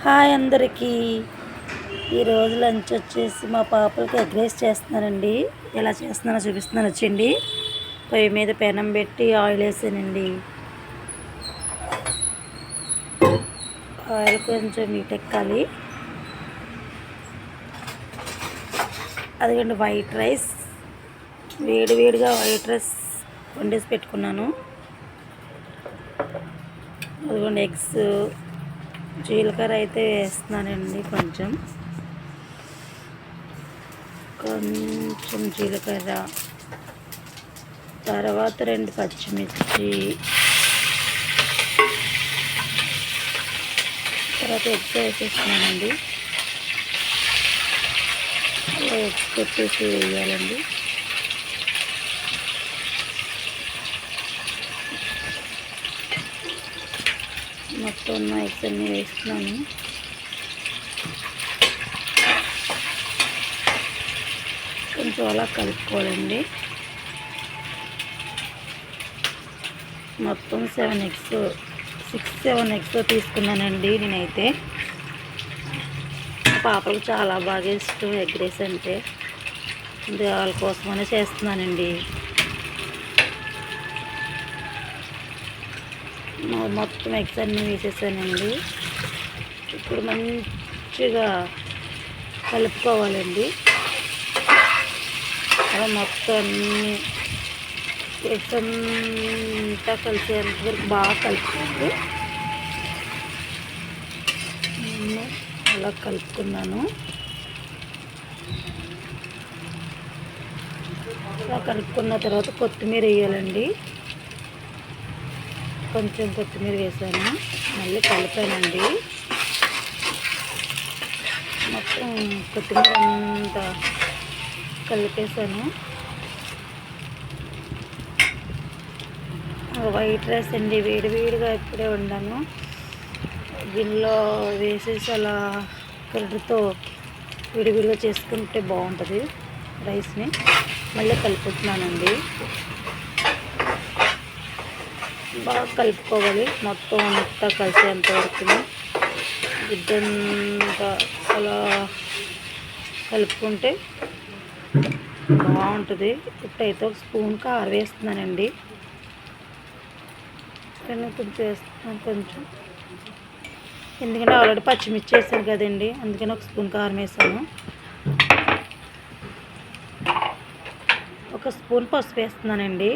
Hi అందరికీ. ఈరోజు lunch వచ్చేసి మా పాపలకి ఎగ్ రైస్ చేస్తున్నానండి. ఎలా చేస్తున్నానో చూపిస్తున్నాను వచ్చండి. పొయ్యి మీద పెనం పెట్టి ఆయిల్ వేసానండి. ఆయిల్ కొంచెం మీటెక్కాలి. అదిగండి వైట్ రైస్, వేడిగా వైట్ రైస్ వండేసి పెట్టుకున్నాను. అదిగోండి ఎగ్స్, జీలకర్ర అయితే వేస్తున్నానండి. కొంచెం జీలకర్ర, తర్వాత 2 పచ్చిమిర్చి, తర్వాత ఎగ్స్ వేసేస్తున్నానండి. అలా ఎగ్స్ పెట్టేసి వేయాలండి. మొత్తం ఉన్న ఎగ్స్ అన్నీ వేస్తున్నాను. కొంచెం అలా కలుపుకోవాలండి. మొత్తం 6-7 ఎగ్స్ తీసుకున్నానండి నేనైతే. పాపలకు చాలా బాగా ఇష్టం ఎగ్ రైస్ అంటే, వాళ్ళ కోసమనే చేస్తున్నానండి. మొత్తం ఎగ్స్ అన్నీ వేసేసానండి. ఇప్పుడు మంచిగా కలుపుకోవాలండి. అలా మొత్తం అన్నీ ఎగ్స్ అంతా కలిసేంత వరకు బాగా కలుపుకోండి. అలా కలుపుకున్నాను. అలా కలుపుకున్న తర్వాత కొత్తిమీర వేయాలండి. కొంచెం కొత్తిమీర వేసాను, మళ్ళీ కలిపానండి. మొత్తం కొత్తిమీర అంతా కలిపేసాను. వైట్ రైస్ అండి, వేడిగా ఇప్పుడే వండాను. గిన్నెలో వేసేసి అలా కర్రతో విడివిడిగా చేసుకుంటే బాగుంటుంది రైస్ని. మళ్ళీ కలుపుతున్నానండి. బాగా కలుపుకోవాలి, మొత్తం అంతా కలిసేంత వరకు గుడ్డంతా అలా కలుపుకుంటే బాగుంటుంది. ఇప్పుడైతే 1 స్పూన్ కారం వేస్తున్నానండి. కొంచెం వేస్తున్నాను కొంచెం, ఎందుకంటే ఆల్రెడీ పచ్చిమిర్చి వేసాను కదండి, అందుకని 1 స్పూన్ కారం వేసాను. 1 స్పూన్ పసుపు వేస్తున్నానండి.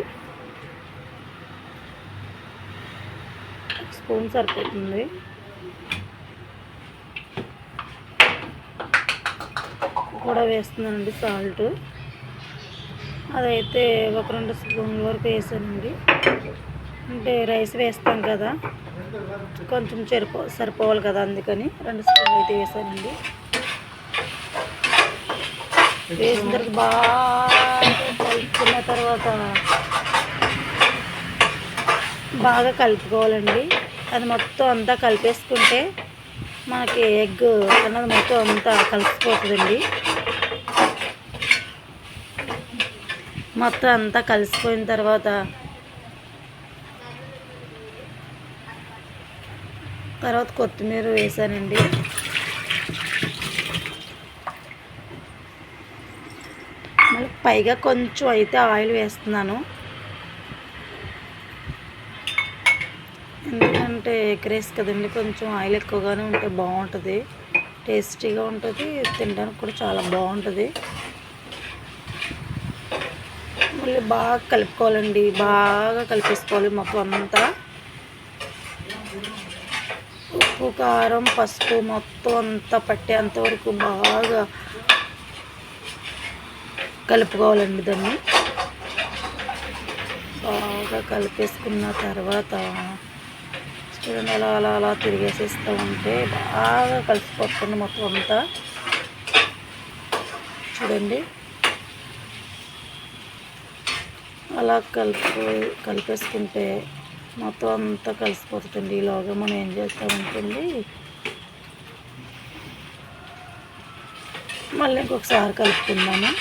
1 స్పూన్ సరిపోతుంది. కూడా వేస్తున్నానండి సాల్ట్. అదైతే 1-2 స్పూన్ల వరకు వేసానండి. అంటే రైస్ వేస్తాం కదా, కొంచెం సరిపోవాలి కదా, అందుకని 2 స్పూన్లు అయితే వేసానండి. వేసిన తర్వాత బాగా కలుపుకున్న తర్వాత బాగా కలుపుకోవాలండి. అది మొత్తం అంతా కలిపేసుకుంటే మనకి ఎగ్ అన్నది మొత్తం అంతా కలిసిపోతుందండి. మొత్తం అంతా కలిసిపోయిన తర్వాత కొత్తిమీర వేసానండి. మళ్ళీ పైగా కొంచెం అయితే ఆయిల్ వేస్తున్నాను, ఎందుకంటే ఎగ్ రైస్ కదండి, కొంచెం ఆయిల్ ఎక్కువగానే ఉంటే బాగుంటుంది, టేస్టీగా ఉంటుంది, తినడానికి కూడా చాలా బాగుంటుంది. మళ్ళీ బాగా కలుపుకోవాలండి, బాగా కలిపేసుకోవాలి మొత్తం అంతా. ఉప్పు, కారం, పసుపు మొత్తం అంతా పట్టేంతవరకు బాగా కలుపుకోవాలండి. దాన్ని బాగా కలిపేసుకున్న తర్వాత చూడండి, అలా తిరిగేసేస్తూ ఉంటే బాగా కలిసిపోతుంది మొత్తం అంతా. చూడండి, అలా కలిపేసుకుంటే మొత్తం అంతా కలిసిపోతుంది. ఈలోగా మనం ఏం చేస్తామంటుంది, మళ్ళీ ఇంకొకసారి కలుపుకుందాము.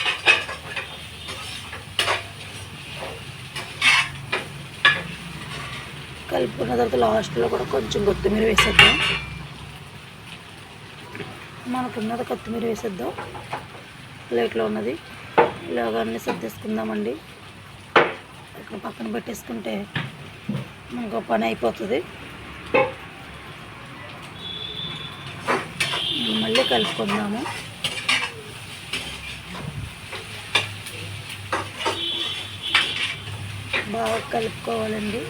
కలుపుకున్న తర్వాత లాస్ట్లో కూడా కొంచెం కొత్తిమీర వేసేద్దాం. మనకున్నది కొత్తిమీర వేసేద్దాం. ప్లేట్లో ఉన్నది ఇలాగ అన్నీ సర్దేసుకుందామండి. ఇక్కడ పక్కన పెట్టేసుకుంటే మనకు పని అయిపోతుంది. మళ్ళీ కలుపుకుందాము. బాగా కలుపుకోవాలండి.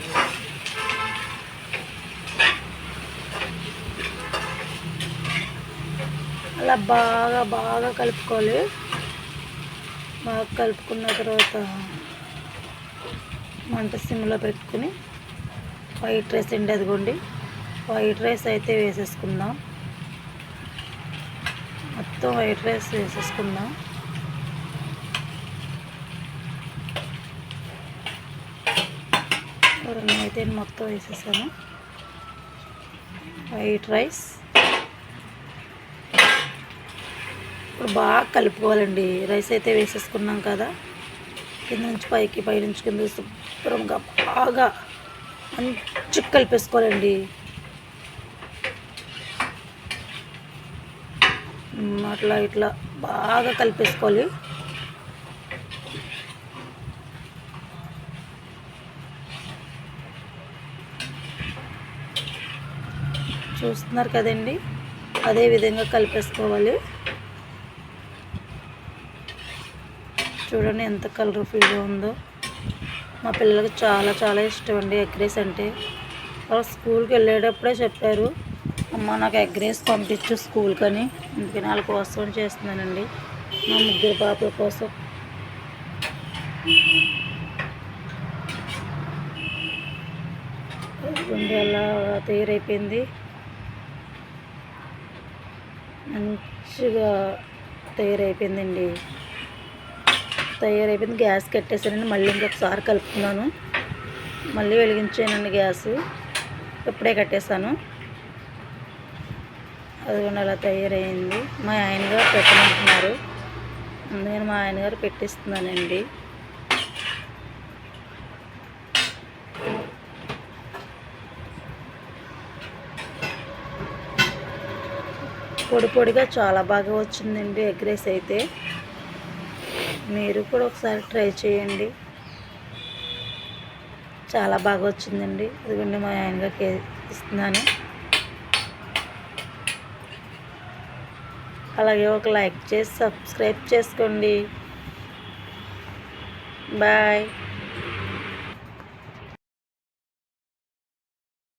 అలా బాగా బాగా కలుపుకోవాలి. బాగా కలుపుకున్న తర్వాత మంట సిమ్లో పెట్టుకుని వైట్ రైస్ అండి, అదిగోండి వైట్ రైస్ అయితే వేసేసుకుందాం. మొత్తం వైట్ రైస్ వేసేసుకుందాం. అయితే మొత్తం వేసేసాను వైట్ రైస్. ఇప్పుడు బాగా కలుపుకోవాలండి. రైస్ అయితే వేసేసుకున్నాం కదా, కింద నుంచి పైకి పై నుంచి కింద శుభ్రంగా బాగా మంచిగా కలిపేసుకోవాలండి. అట్లా ఇట్లా బాగా కలిపేసుకోవాలి. చూస్తున్నారు కదండి, అదే విధంగా కలిపేసుకోవాలి. చూడండి ఎంత కలర్ఫుల్గా ఉందో. మా పిల్లలకు చాలా చాలా ఇష్టం అండి ఎగ్ రైస్ అంటే. వాళ్ళు స్కూల్కి వెళ్ళేటప్పుడే చెప్పారు, అమ్మ నాకు ఎగ్ రైస్ పంపించు స్కూల్కి అని. అందుకని వాళ్ళ కోసం చేస్తున్నానండి, మా ముగ్గురు పాపల కోసం. గుండె అలా తయారైపోయింది, మంచిగా తయారైపోయిందండి. తయారైపోయింది. గ్యాస్ కట్టేసానండి. మళ్ళీ ఇంకొకసారి కలుపుతున్నాను. మళ్ళీ వెలిగించానండి గ్యాస్, ఇప్పుడే కట్టేసాను. అదిగోండి అలా తయారైంది. మా ఆయనగారు పెట్టమంటున్నారు, అందుకని మా ఆయనగారు పెట్టిస్తున్నానండి. పొడి పొడిగా చాలా బాగా వచ్చిందండి ఎగ్ రైస్ అయితే. మీరు కూడా ఒకసారి ట్రై చేయండి, చాలా బాగా వచ్చిందండి. అదిగోండి మా ఆయనగారికి ఇస్తున్నాను. అలాగే ఒక లైక్ చేసి సబ్స్క్రైబ్ చేసుకోండి. బాయ్.